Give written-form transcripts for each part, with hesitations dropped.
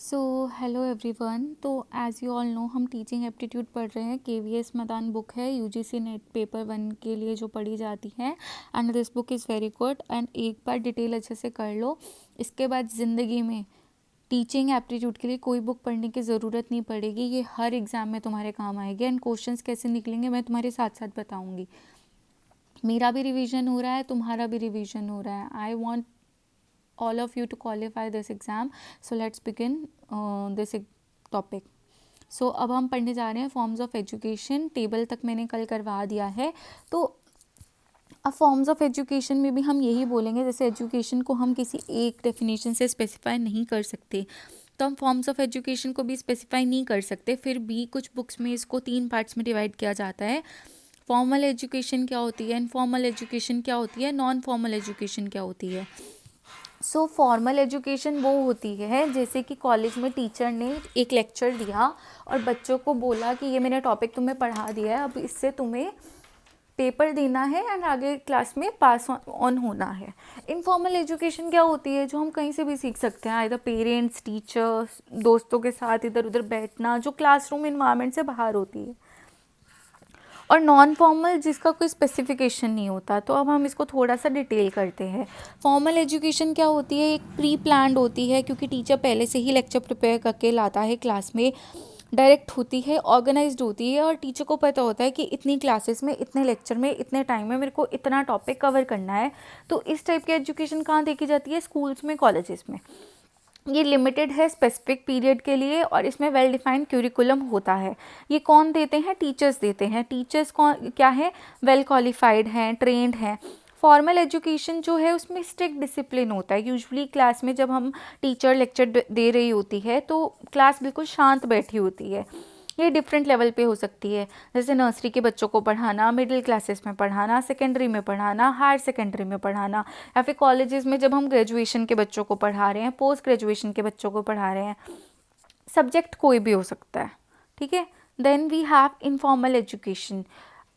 So hello everyone. तो as you all know हम teaching aptitude पढ़ रहे हैं। केवीएस मदान बुक है यूजीसी नेट पेपर 1 के लिए जो पढ़ी जाती है and this book is very good and एक बार डिटेल अच्छे से कर लो। इसके बाद ज़िंदगी में टीचिंग एप्टीट्यूड के लिए कोई बुक पढ़ने की ज़रूरत नहीं पड़ेगी। ये हर एग्ज़ाम में तुम्हारे काम आएगी एंड क्वेश्चंस कैसे निकलेंगे मैं तुम्हारे साथ साथ बताऊँगी। मेरा भी रिवीजन हो रहा है, तुम्हारा भी रिवीजन हो रहा है। I want all of you to qualify this exam. So let's begin this topic. So अब हम पढ़ने जा रहे हैं फॉर्म्स ऑफ एजुकेशन। टेबल तक मैंने कल करवा दिया है। तो अब फॉर्म्स ऑफ एजुकेशन में भी हम यही बोलेंगे, जैसे एजुकेशन को हम किसी एक डेफिनेशन से स्पेसिफाई नहीं कर सकते, तो हम फॉर्म्स ऑफ एजुकेशन को भी स्पेसिफाई नहीं कर सकते। फिर भी कुछ बुक्स में इसको 3 पार्ट्स में डिवाइड किया जाता है। फॉर्मल एजुकेशन क्या होती है, इनफॉर्मल एजुकेशन क्या होती है, नॉन फॉर्मल एजुकेशन क्या होती है। सो फॉर्मल एजुकेशन वो होती है जैसे कि कॉलेज में टीचर ने एक लेक्चर दिया और बच्चों को बोला कि ये मैंने टॉपिक तुम्हें पढ़ा दिया है, अब इससे तुम्हें पेपर देना है एंड आगे क्लास में पास ऑन होना है। इनफॉर्मल एजुकेशन क्या होती है, जो हम कहीं से भी सीख सकते हैं, आइदर पेरेंट्स, टीचर्स, दोस्तों के साथ इधर उधर बैठना, जो क्लासरूम इन्वायरमेंट से बाहर होती है। और नॉन फॉर्मल जिसका कोई स्पेसिफिकेशन नहीं होता। तो अब हम इसको थोड़ा सा डिटेल करते हैं। फॉर्मल एजुकेशन क्या होती है, एक प्री प्लान्ड होती है क्योंकि टीचर पहले से ही लेक्चर प्रिपेयर करके लाता है, क्लास में डायरेक्ट होती है, ऑर्गेनाइज्ड होती है और टीचर को पता होता है कि इतनी क्लासेस में, इतने लेक्चर में, इतने टाइम में मेरे को इतना टॉपिक कवर करना है। तो इस टाइप की एजुकेशन कहाँ देखी जाती है, स्कूल्स में, कॉलेजेस में। ये लिमिटेड है स्पेसिफिक पीरियड के लिए और इसमें वेल डिफाइंड क्यूरिकुलम होता है। ये कौन देते हैं, टीचर्स देते हैं। टीचर्स कौन क्या है, वेल क्वालिफाइड हैं, ट्रेंड हैं। फॉर्मल एजुकेशन जो है उसमें स्ट्रिक्ट डिसिप्लिन होता है। यूजुअली क्लास में जब हम टीचर लेक्चर दे रही होती है तो क्लास बिल्कुल शांत बैठी होती है। ये डिफरेंट लेवल पे हो सकती है, जैसे नर्सरी के बच्चों को पढ़ाना, मिडिल क्लासेस में पढ़ाना, सेकेंडरी में पढ़ाना, हायर सेकेंडरी में पढ़ाना, या फिर कॉलेजेस में जब हम ग्रेजुएशन के बच्चों को पढ़ा रहे हैं, पोस्ट ग्रेजुएशन के बच्चों को पढ़ा रहे हैं। सब्जेक्ट कोई भी हो सकता है, ठीक है। Then we have informal education.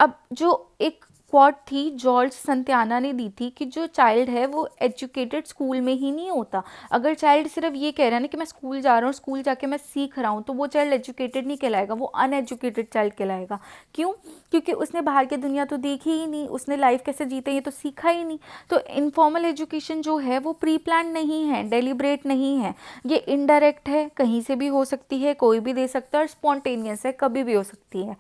अब जो एक क्वाट थी जॉर्ज संतियाना ने दी थी कि जो चाइल्ड है वो एजुकेटेड स्कूल में ही नहीं होता। अगर चाइल्ड सिर्फ ये कह रहा है ना कि मैं स्कूल जा रहा हूँ, स्कूल जाके मैं सीख रहा हूँ, तो वो चाइल्ड एजुकेटेड नहीं कहलाएगा, वो अनएजुकेटेड चाइल्ड कहलाएगा। क्यों? क्योंकि उसने बाहर की दुनिया तो देखी ही नहीं, उसने लाइफ कैसे जीते हैं ये तो सीखा ही नहीं। तो इनफॉर्मल एजुकेशन जो है वो प्री प्लान नहीं है, डेलिब्रेट नहीं है, ये इनडायरेक्ट है, कहीं से भी हो सकती है, कोई भी दे सकता है, और स्पॉन्टेनियस है, कभी भी हो सकती है।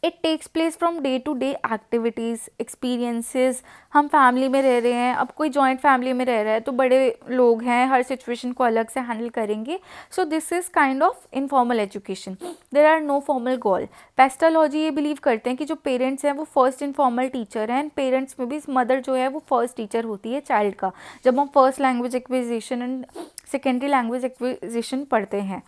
It takes place from day to day activities, experiences. हम फैमिली में रह रहे हैं, अब कोई जॉइंट फैमिली में रह रहा है तो बड़े लोग हैं, हर सिचुएशन को अलग से हैंडल करेंगे। So this is kind of informal education. There are no formal goal. Pestalozzi ये बिलीव करते हैं कि जो पेरेंट्स हैं वो फर्स्ट इनफॉर्मल टीचर हैं, एंड पेरेंट्स में भी मदर जो है वो फर्स्ट टीचर होती है चाइल्ड का, जब हम first language acquisition and secondary language acquisition पढ़ते हैं।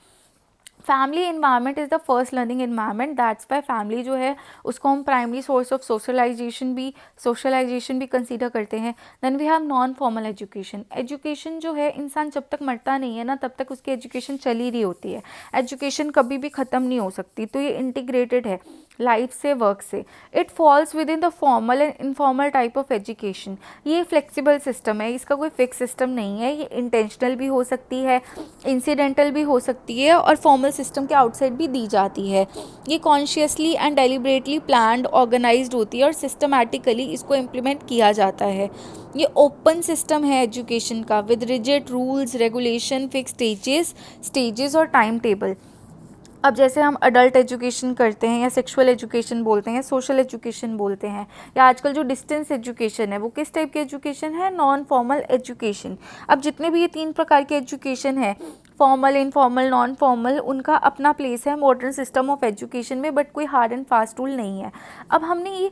Family environment is the first learning environment, that's why family जो है उसको हम प्राइमरी सोर्स ऑफ सोशलाइजेशन भी कंसीडर करते हैं। Then we have non formal education. Education जो है, इंसान जब तक मरता नहीं है ना तब तक उसकी एजुकेशन चली रही होती है। एजुकेशन कभी भी ख़त्म नहीं हो सकती, तो ये इंटीग्रेटेड है लाइफ से, वर्क से। It falls with in the formal and informal type of education. ये फ्लेक्सिबल सिस्टम है, इसका कोई फिक्स सिस्टम नहीं है। ये इंटेंशनल भी हो सकती है, इंसिडेंटल भी हो सकती है, और फॉर्मल सिस्टम के आउटसाइड भी दी जाती है। ये consciously and deliberately planned, organized होती है और सिस्टमैटिकली इसको इम्प्लीमेंट किया जाता है। ये ओपन सिस्टम है एजुकेशन का, with rigid rules, regulation, fix stages और टाइम टेबल। अब जैसे हम अडल्ट एजुकेशन करते हैं या सेक्सुअल एजुकेशन बोलते हैं, सोशल एजुकेशन बोलते हैं, या आजकल जो डिस्टेंस एजुकेशन है वो किस टाइप की एजुकेशन है, नॉन फॉर्मल एजुकेशन। अब जितने भी ये 3 प्रकार के एजुकेशन है, फॉर्मल, इनफॉर्मल, नॉन फॉर्मल, उनका अपना प्लेस है मॉडर्न सिस्टम ऑफ एजुकेशन में, बट कोई हार्ड एंड फास्ट रूल नहीं है। अब हमने ये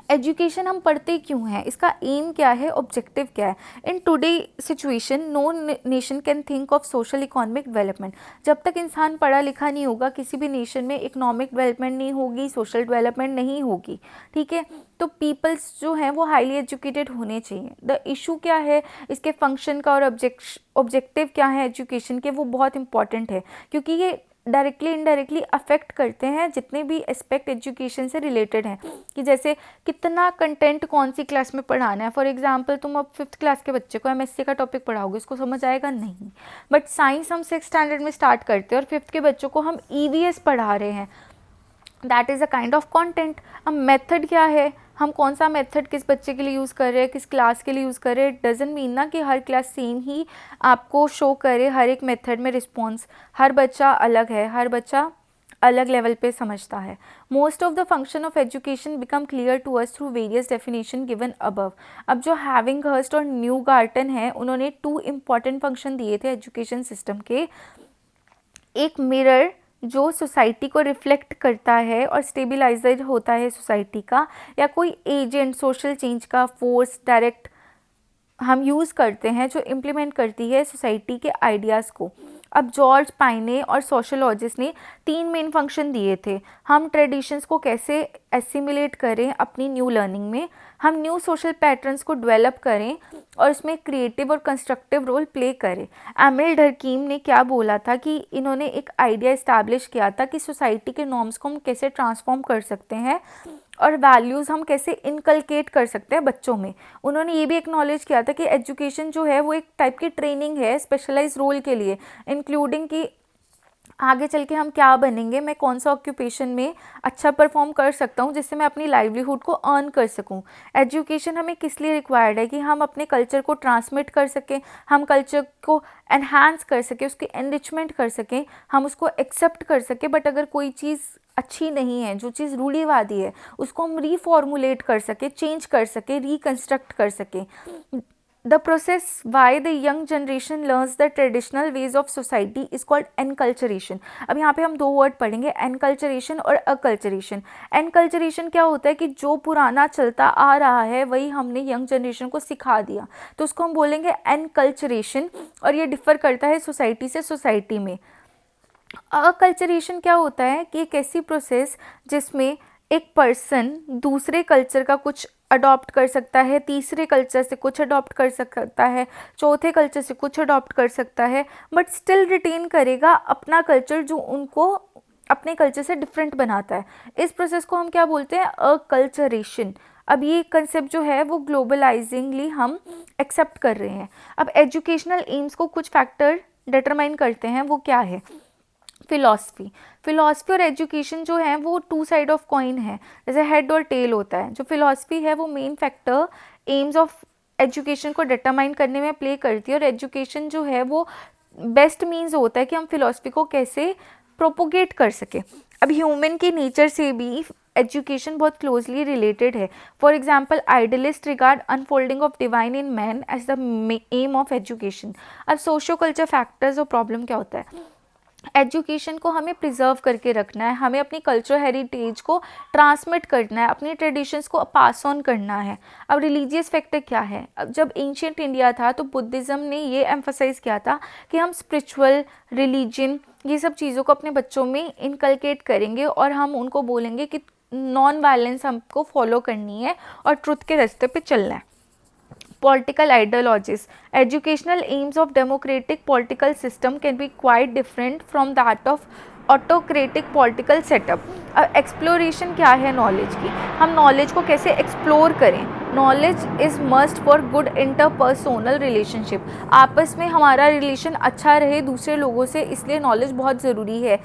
एजुकेशन हम पढ़ते क्यों हैं, इसका एम क्या है, ऑब्जेक्टिव क्या है। In today situation no nation can think of social economic development. जब तक इंसान पढ़ा लिखा नहीं होगा, किसी भी नेशन में इकोनॉमिक डेवलपमेंट नहीं होगी, सोशल डेवलपमेंट नहीं होगी, ठीक है। तो पीपल्स जो हैं वो हाईली एजुकेटेड होने चाहिए। द इशू क्या है, इसके फंक्शन का और ऑब्जेक्टिव क्या है एजुकेशन के, वो बहुत इंपॉर्टेंट है, क्योंकि ये डायरेक्टली इनडायरेक्टली अफेक्ट करते हैं जितने भी एस्पेक्ट एजुकेशन से रिलेटेड हैं, कि जैसे कितना कंटेंट कौन सी क्लास में पढ़ाना है। फॉर एग्जांपल तुम अब 5th क्लास के बच्चे को एमएससी का टॉपिक पढ़ाओगे, उसको समझ आएगा नहीं। बट साइंस हम 6th स्टैंडर्ड में स्टार्ट करते हैं और 5th के बच्चों को हम ईवीएस पढ़ा रहे हैं, that is a kind of content. अब मेथड क्या है, हम कौन सा मेथड किस बच्चे के लिए यूज़ कर रहे हैं, किस क्लास के लिए यूज़ कर रहे हैं। इट डजंट मीन ना कि हर क्लास सेम ही आपको शो करे हर एक मेथड में रिस्पॉन्स। हर बच्चा अलग है, हर बच्चा अलग लेवल पे समझता है। Most of the function of education become clear to us through various definition given above. अब जो हैविंगहर्स्ट और न्यूगार्टन है, उन्होंने 2 इम्पॉर्टेंट फंक्शन दिए थे एजुकेशन सिस्टम के। एक मिरर जो सोसाइटी को रिफ्लेक्ट करता है और स्टेबिलाइजर होता है सोसाइटी का, या कोई एजेंट सोशल चेंज का फोर्स डायरेक्ट हम यूज़ करते हैं जो इम्प्लीमेंट करती है सोसाइटी के आइडियाज़ को। अब जॉर्ज पाइने और सोशोलॉजिस्ट ने 3 मेन फंक्शन दिए थे। हम ट्रेडिशंस को कैसे एसिमिलेट करें अपनी न्यू लर्निंग में, हम न्यू सोशल पैटर्न्स को डेवलप करें और इसमें क्रिएटिव और कंस्ट्रक्टिव रोल प्ले करें। एमिल डर्कीम ने क्या बोला था कि इन्होंने एक आइडिया इस्टेब्लिश किया था कि सोसाइटी के नॉर्म्स को हम कैसे ट्रांसफॉर्म कर सकते हैं और वैल्यूज़ हम कैसे इनकलकेट कर सकते हैं बच्चों में। उन्होंने ये भी एक्नॉलेज किया था कि एजुकेशन जो है वो एक टाइप की ट्रेनिंग है स्पेशलाइज रोल के लिए, इंक्लूडिंग कि आगे चल के हम क्या बनेंगे, मैं कौन सा ऑक्यूपेशन में अच्छा परफॉर्म कर सकता हूँ जिससे मैं अपनी लाइवलीहुड को अर्न कर सकूँ। एजुकेशन हमें किस लिए रिक्वायर्ड है, कि हम अपने कल्चर को ट्रांसमिट कर सकें, हम कल्चर को एनहांस कर सकें, उसकी एनरिचमेंट कर सकें, हम उसको एक्सेप्ट कर सकें। बट अगर कोई चीज़ अच्छी नहीं है, जो चीज़ रूढ़िवादी है, उसको हम रीफॉर्मुलेट कर सके, चेंज कर सके, रिकन्स्ट्रक्ट कर सके। The process why the young generation learns the traditional ways of society is called enculturation। अब यहाँ पे हम 2 वर्ड पढ़ेंगे, enculturation और acculturation। enculturation क्या होता है कि जो पुराना चलता आ रहा है वही हमने यंग जनरेशन को सिखा दिया, तो उसको हम बोलेंगे enculturation, और ये डिफ़र करता है सोसाइटी से सोसाइटी में। अकल्चरेशन क्या होता है कि एक ऐसी प्रोसेस जिसमें एक पर्सन दूसरे कल्चर का कुछ अडॉप्ट कर सकता है, तीसरे कल्चर से कुछ अडॉप्ट कर सकता है, चौथे कल्चर से कुछ अडॉप्ट कर सकता है, बट स्टिल रिटेन करेगा अपना कल्चर जो उनको अपने कल्चर से डिफरेंट बनाता है। इस प्रोसेस को हम क्या बोलते हैं, अकल्चरेशन। अब ये कंसेप्ट जो है वो ग्लोबलाइजिंगली हम एक्सेप्ट कर रहे हैं। अब एजुकेशनल एम्स को कुछ फैक्टर डिटरमाइन करते हैं, वो क्या है, फिलॉसफी और एजुकेशन जो है वो 2 साइड ऑफ कॉइन है, जैसे हेड और टेल होता है। जो फिलॉसफी है वो main factor AIIMS of education को डिटरमाइन करने में प्ले करती है, और एजुकेशन जो है वो बेस्ट मीन्स होता है कि हम फिलॉसफी को कैसे प्रोपोगेट कर सके। अब ह्यूमन के नेचर से भी एजुकेशन बहुत क्लोजली रिलेटेड है। For example idealist regard unfolding of divine in man as the aim of education. अब सोशो कल्चर फैक्टर्स और प्रॉब्लम क्या होता है, एजुकेशन को हमें प्रिजर्व करके रखना है, हमें अपनी कल्चर हेरिटेज को ट्रांसमिट करना है, अपनी ट्रेडिशंस को पास ऑन करना है। अब रिलीजियस फैक्टर क्या है, अब जब एंशियंट इंडिया था तो बुद्धिज़्म ने ये एम्फसाइज किया था कि हम स्पिरिचुअल, रिलीजन, ये सब चीज़ों को अपने बच्चों में इनकलकेट करेंगे और हम उनको बोलेंगे कि नॉन वायलेंस हमको फॉलो करनी है और ट्रुथ के रास्ते पे चलना है। Political ideologies. Educational aims of democratic political system can be quite different from that of autocratic political setup. अब एक्सप्लोरेशन क्या है नॉलेज की, हम नॉलेज को कैसे एक्सप्लोर करें। Knowledge is must for good interpersonal relationship, आपस में हमारा रिलेशन अच्छा रहे दूसरे लोगों से, इसलिए नॉलेज बहुत ज़रूरी है।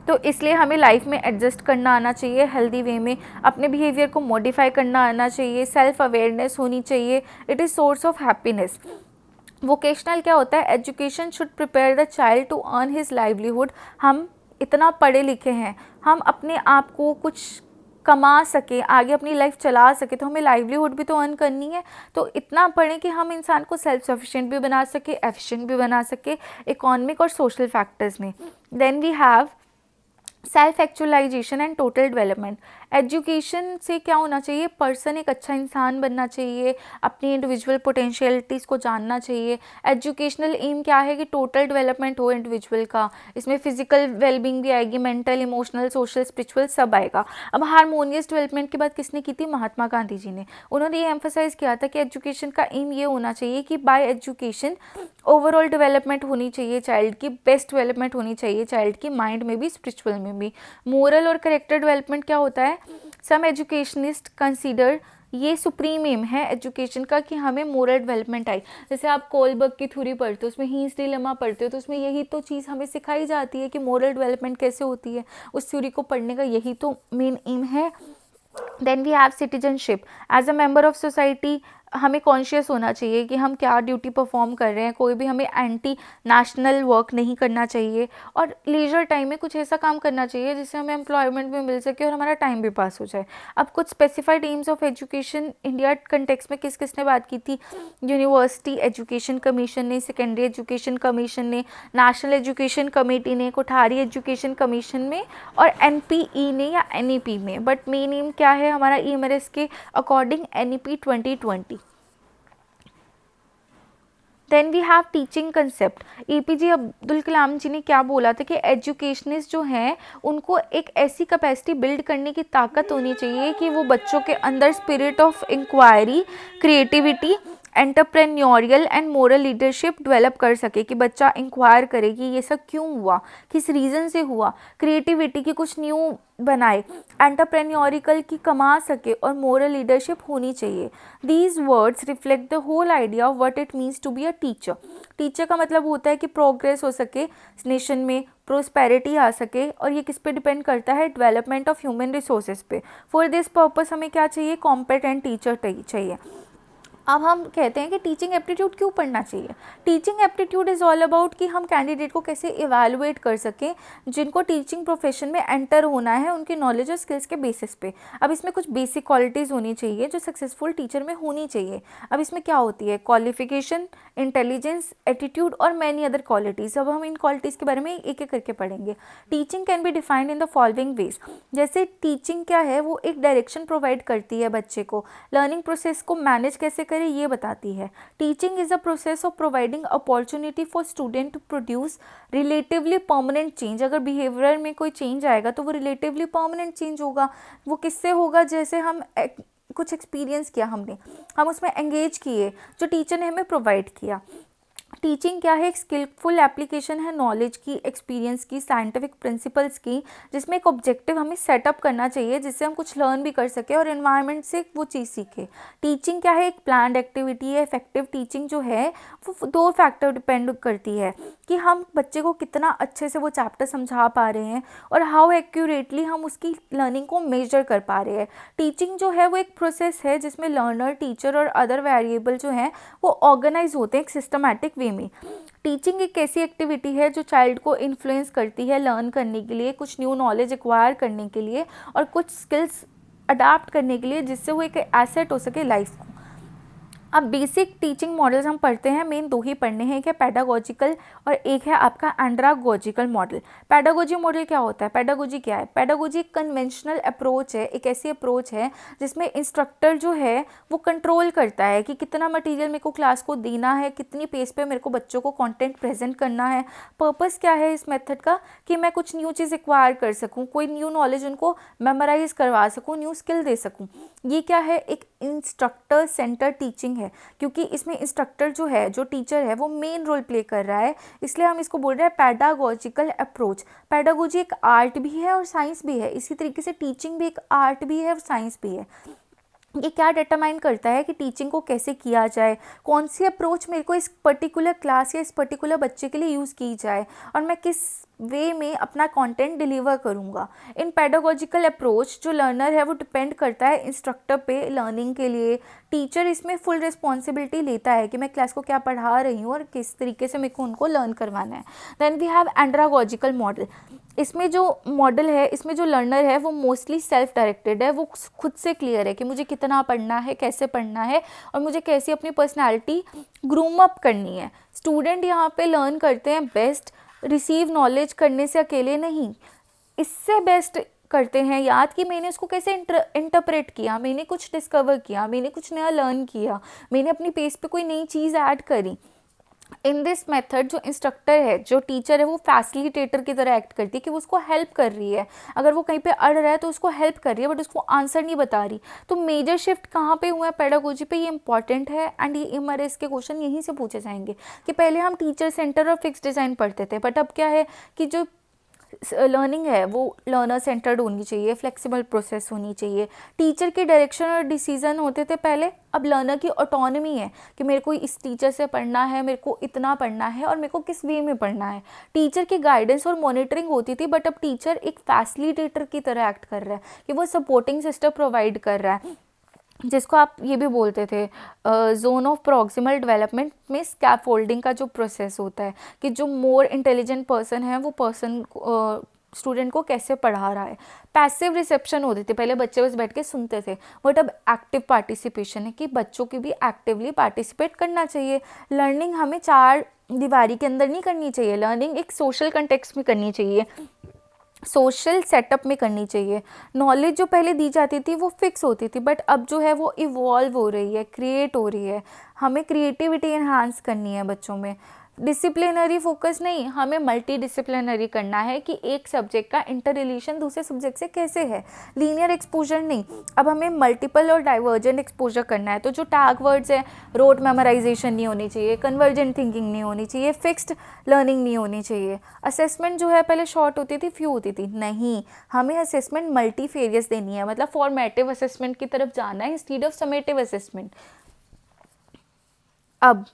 तो इसलिए हमें लाइफ में एडजस्ट करना आना चाहिए हेल्दी वे में, अपने बिहेवियर को मॉडिफाई करना आना चाहिए, सेल्फ अवेयरनेस होनी चाहिए। It is source of happiness. Vocational क्या होता है, education should prepare the child to earn his livelihood. हम इतना पढ़े लिखे हैं, हम अपने आप को कुछ कमा सके, आगे अपनी लाइफ चला सके, तो हमें लाइवलीहुड भी तो अर्न करनी है। तो इतना पढ़ें कि हम इंसान को सेल्फ सफिशिएंट भी बना सके, एफिशिएंट भी बना सके इकोनॉमिक और सोशल फैक्टर्स में। Then we have self actualization and total development. एजुकेशन से क्या होना चाहिए, पर्सन एक अच्छा इंसान बनना चाहिए, अपनी इंडिविजुअल पोटेंशियलिटीज़ को जानना चाहिए। एजुकेशनल एम क्या है कि टोटल डेवलपमेंट हो इंडिविजुअल का, इसमें फिजिकल वेलबींग भी आएगी, मेंटल, इमोशनल, सोशल, स्पिरिचुअल सब आएगा। अब हारमोनियस डेवलपमेंट की बात किसने की थी, महात्मा गांधी जी ने। उन्होंने ये एम्फसाइज़ किया था कि एजुकेशन का एम ये होना चाहिए कि बाय एजुकेशन ओवरऑल डेवलपमेंट होनी चाहिए चाइल्ड की, बेस्ट डेवलपमेंट होनी चाहिए चाइल्ड की, माइंड में भी स्पिरिचुअल में भी। मोरल और करेक्टर डेवलपमेंट क्या होता है, सम एजुकेशनिस्ट कंसीडर, ये सुप्रीम एम है एजुकेशन का कि हमें मोरल डेवलपमेंट आए। जैसे आप कोलबर्ग की थ्योरी पढ़ते हो, उसमें हीन्स डिलेमा पढ़ते हो, तो उसमें यही तो चीज़ हमें सिखाई जाती है कि मोरल डेवलपमेंट कैसे होती है। उस थ्योरी को पढ़ने का यही तो मेन एम है। Then we have citizenship, as a member of society हमें कॉन्शियस होना चाहिए कि हम क्या ड्यूटी परफॉर्म कर रहे हैं, कोई भी हमें एंटी नेशनल वर्क नहीं करना चाहिए, और लीजर टाइम में कुछ ऐसा काम करना चाहिए जिससे हमें एम्प्लॉयमेंट भी मिल सके और हमारा टाइम भी पास हो जाए। अब कुछ specified AIIMS of education India context में किस किसने बात की थी, यूनिवर्सिटी एजुकेशन कमीशन ने, सेकेंडरी एजुकेशन कमीशन ने, नेशनल एजुकेशन कमेटी ने, कोठारी एजुकेशन कमीशन में, और NPE ने या NEP में। बट मेन एम क्या है हमारा EMRS के according, NEP 2020। Then we have teaching concept. APJ Abdul Kalam ji ने क्या बोला था कि एजुकेशनिस्ट जो हैं उनको एक ऐसी कैपेसिटी बिल्ड करने की ताकत होनी चाहिए कि वो बच्चों के अंदर spirit of inquiry, creativity, entrepreneurial and moral leadership develop कर सके, कि बच्चा इंक्वायर करे कि ये सब क्यों हुआ, किस रीज़न से हुआ, क्रिएटिविटी की कुछ न्यू बनाए, एंटरप्रेन्योरिकल की कमा सके, और मोरल लीडरशिप होनी चाहिए। These words reflect the whole idea of what it means to be a teacher. Teacher का मतलब होता है कि प्रोग्रेस हो सके नेशन में, प्रोस्पेरिटी आ सके, और ये किस पे डिपेंड करता है, डेवलपमेंट ऑफ ह्यूमन रिसोर्सेज पे। फॉर दिस पर्पस हमें क्या चाहिए, कॉम्पिटेंट टीचर चाहिए। अब हम कहते हैं कि टीचिंग एप्टीट्यूड क्यों पढ़ना चाहिए। Teaching aptitude is all about कि हम कैंडिडेट को कैसे इवैल्यूएट कर सकें जिनको टीचिंग प्रोफेशन में एंटर होना है, उनके नॉलेज और स्किल्स के बेसिस पे। अब इसमें कुछ बेसिक क्वालिटीज़ होनी चाहिए जो सक्सेसफुल टीचर में होनी चाहिए। अब इसमें क्या होती है, क्वालिफिकेशन, इंटेलिजेंस, एटीट्यूड और मैनी अदर क्वालिटीज़। अब हम इन क्वालिटीज़ के बारे में एक एक करके पढ़ेंगे। Teaching can be defined in the following veg. जैसे टीचिंग क्या है, वो एक डायरेक्शन प्रोवाइड करती है बच्चे को, लर्निंग प्रोसेस को मैनेज कैसे करें ये बताती है। Teaching is a process of providing opportunity for student to produce relatively permanent change. अगर बिहेवियर में कोई चेंज आएगा तो वो रिलेटिवली परमानेंट चेंज होगा। वो किससे होगा, जैसे हम कुछ एक्सपीरियंस किया हमने, हम उसमें एंगेज किए, जो टीचर ने हमें प्रोवाइड किया। टीचिंग क्या है, एक स्किलफुल एप्लीकेशन है नॉलेज की, एक्सपीरियंस की, साइंटिफिक प्रिंसिपल्स की, जिसमें एक ऑब्जेक्टिव हमें सेटअप करना चाहिए जिससे हम कुछ लर्न भी कर सके और एनवायरनमेंट से वो चीज़ सीखे। टीचिंग क्या है, एक प्लान्ड एक्टिविटी है। इफेक्टिव टीचिंग जो है वो दो फैक्टर डिपेंड करती है कि हम बच्चे को कितना अच्छे से वो चैप्टर समझा पा रहे हैं और हाउ एक्यूरेटली हम उसकी लर्निंग को मेजर कर पा रहे हैं। टीचिंग जो है वो एक प्रोसेस है जिसमें लर्नर, टीचर और अदर वेरिएबल जो हैं वो ऑर्गेनाइज होते हैं एक सिस्टमैटिक वे में। टीचिंग एक ऐसी एक्टिविटी है जो चाइल्ड को इन्फ्लुएंस करती है लर्न करने के लिए, कुछ न्यू नॉलेज एक्वायर करने के लिए और कुछ स्किल्स अडाप्ट करने के लिए, जिससे वो एक एसेट हो सके लाइफ को। अब बेसिक टीचिंग मॉडल्स हम पढ़ते हैं, मेन दो ही पढ़ने हैं, एक है पेडागोजिकल और एक है आपका एंड्रागोजिकल मॉडल। पेडागोजी मॉडल क्या होता है, पेडागोजी क्या है, पेडागोजी एक कन्वेंशनल अप्रोच है, एक ऐसी अप्रोच है जिसमें इंस्ट्रक्टर जो है वो कंट्रोल करता है कि कितना मटेरियल मेरे को क्लास को देना है, कितनी पेस पे मेरे को बच्चों को कंटेंट प्रेजेंट करना है। पर्पस क्या है इस मेथड का, कि मैं कुछ न्यू चीज़ एक्वायर कर सकूँ, कोई न्यू नॉलेज उनको मेमोराइज करवा सकूँ, न्यू स्किल दे सकूँ। ये क्या है, एक इंस्ट्रक्टर सेंटर टीचिंग है, क्योंकि इसमें इंस्ट्रक्टर जो है, जो टीचर है, वो मेन रोल प्ले कर रहा है, इसलिए हम इसको बोल रहे हैं पेडागोजिकल अप्रोच। पेडागोजी एक आर्ट भी है और साइंस भी है, इसी तरीके से टीचिंग भी एक आर्ट भी है और साइंस भी है। ये क्या डिटरमाइन करता है कि टीचिंग को कैसे किया जाए, कौन सी अप्रोच मेरे को इस पर्टिकुलर क्लास या इस पर्टिकुलर बच्चे के लिए यूज़ की जाए और मैं किस वे में अपना कंटेंट डिलीवर करूँगा। इन पेडागोजिकल अप्रोच जो लर्नर है वो डिपेंड करता है इंस्ट्रक्टर पे लर्निंग के लिए। टीचर इसमें फुल रिस्पॉन्सिबिलिटी लेता है कि मैं क्लास को क्या पढ़ा रही हूँ और किस तरीके से मेरे को उनको लर्न करवाना है। Then we have andragogical model. इसमें जो मॉडल है, इसमें जो लर्नर है वो मोस्टली सेल्फ डायरेक्टेड है, वो खुद से क्लियर है कि मुझे कितना पढ़ना है, कैसे पढ़ना है और मुझे कैसी अपनी पर्सनालिटी ग्रूम अप करनी है। स्टूडेंट यहाँ पे लर्न करते हैं बेस्ट रिसीव नॉलेज करने से अकेले नहीं, इससे बेस्ट करते हैं याद कि मैंने उसको कैसे इंटरप्रेट किया, मैंने कुछ डिस्कवर किया, मैंने कुछ नया लर्न किया, मैंने अपनी पेस पे कोई नई चीज़ ऐड करी। इन दिस मेथड जो इंस्ट्रक्टर है, जो टीचर है, वो फैसिलिटेटर की तरह एक्ट करती है कि वो उसको हेल्प कर रही है। अगर वो कहीं पे अड़ रहा है तो उसको हेल्प कर रही है, बट उसको आंसर नहीं बता रही। तो मेजर शिफ्ट कहाँ पे हुआ है पेडागोजी पे, ये इंपॉर्टेंट है। एंड ये एमआरएस के क्वेश्चन यहीं से पूछे जाएंगे कि पहले हम टीचर सेंटर और फिक्स डिज़ाइन पढ़ते थे, बट अब क्या है कि जो लर्निंग है वो लर्नर सेंटर्ड होनी चाहिए, फ्लेक्सिबल प्रोसेस होनी चाहिए। टीचर के डायरेक्शन और डिसीजन होते थे पहले, अब लर्नर की ऑटोनॉमी है कि मेरे को इस टीचर से पढ़ना है, मेरे को इतना पढ़ना है और मेरे को किस वे में पढ़ना है। टीचर की गाइडेंस और मॉनिटरिंग होती थी, बट अब टीचर एक फैसिलिटेटर की तरह एक्ट कर रहा है कि वो सपोर्टिंग सिस्टम प्रोवाइड कर रहा है, जिसको आप ये भी बोलते थे जोन ऑफ प्रॉक्सिमल डेवलपमेंट में स्कैफोल्डिंग का जो प्रोसेस होता है कि जो मोर इंटेलिजेंट पर्सन है वो पर्सन स्टूडेंट को कैसे पढ़ा रहा है। पैसिव रिसेप्शन होती थी पहले, बच्चे बस बैठ के सुनते थे, बट अब एक्टिव पार्टिसिपेशन है कि बच्चों की भी एक्टिवली पार्टिसिपेट करना चाहिए। लर्निंग हमें चार दीवारी के अंदर नहीं करनी चाहिए, लर्निंग एक सोशल कंटेक्स्ट में करनी चाहिए, सोशल सेटअप में करनी चाहिए। नॉलेज जो पहले दी जाती थी वो फिक्स होती थी, बट अब जो है वो इवॉल्व हो रही है, क्रिएट हो रही है। हमें क्रिएटिविटी एनहांस करनी है बच्चों में। डिसिप्लिनरी फोकस नहीं, हमें मल्टी डिसिप्लिनरी करना है कि एक सब्जेक्ट का इंटर रिलेशन दूसरे सब्जेक्ट से कैसे है। लीनियर एक्सपोजर नहीं, अब हमें मल्टीपल और डाइवर्जेंट एक्सपोजर करना है। तो जो टैग वर्ड्स है, रोड मेमोराइजेशन नहीं होनी चाहिए, कन्वर्जेंट थिंकिंग नहीं होनी चाहिए, फिक्स्ड लर्निंग नहीं होनी चाहिए। असेसमेंट जो है पहले शॉर्ट होती थी, फ्यू होती थी, नहीं, हमें असेसमेंट मल्टीफेरियस देनी है, मतलब फॉर्मेटिव असेसमेंट की तरफ जाना है इंस्टीड ऑफ समेटिव असेसमेंट। अब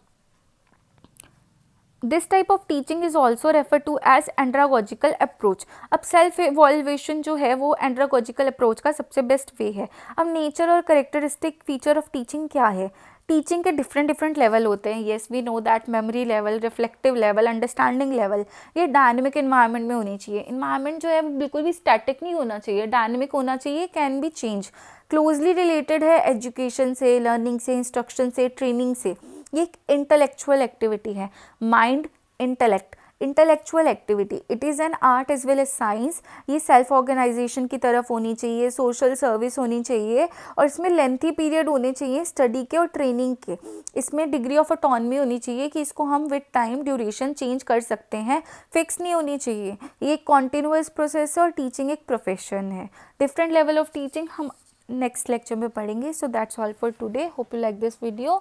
this type of teaching is also refer to as andragogical approach. अब सेल्फ इवॉल्वेशन जो है वो एंड्रागोजिकल अप्रोच का सबसे बेस्ट वे है। अब नेचर और करेक्टरिस्टिक फीचर ऑफ टीचिंग क्या है? टीचिंग के डिफरेंट लेवल होते हैं। Yes we know that, memory level, reflective level, understanding level. ये डायनेमिक इन्वायरमेंट में होनी चाहिए। इन्वायरमेंट जो है वो बिल्कुल भी स्टैटिक नहीं होना चाहिए, डायनेमिक होना चाहिए, can be change. Closely related है एजुकेशन से, लर्निंग से, इंस्ट्रक्शन से, ट्रेनिंग से। ये एक इंटेलेक्चुअल एक्टिविटी है। Mind, intellect, intellectual activity, it is an art as well as science. ये सेल्फ ऑर्गेनाइजेशन की तरफ होनी चाहिए, सोशल सर्विस होनी चाहिए, और इसमें लेंथी पीरियड होने चाहिए स्टडी के और ट्रेनिंग के। इसमें डिग्री ऑफ ऑटोनॉमी होनी चाहिए कि इसको हम विद टाइम ड्यूरेशन चेंज कर सकते हैं, फिक्स नहीं होनी चाहिए। ये एक कॉन्टिन्यूअस प्रोसेस है और टीचिंग एक प्रोफेशन है। डिफरेंट लेवल ऑफ टीचिंग हम नेक्स्ट लेक्चर में पढ़ेंगे। So that's all for today, hope you like this video.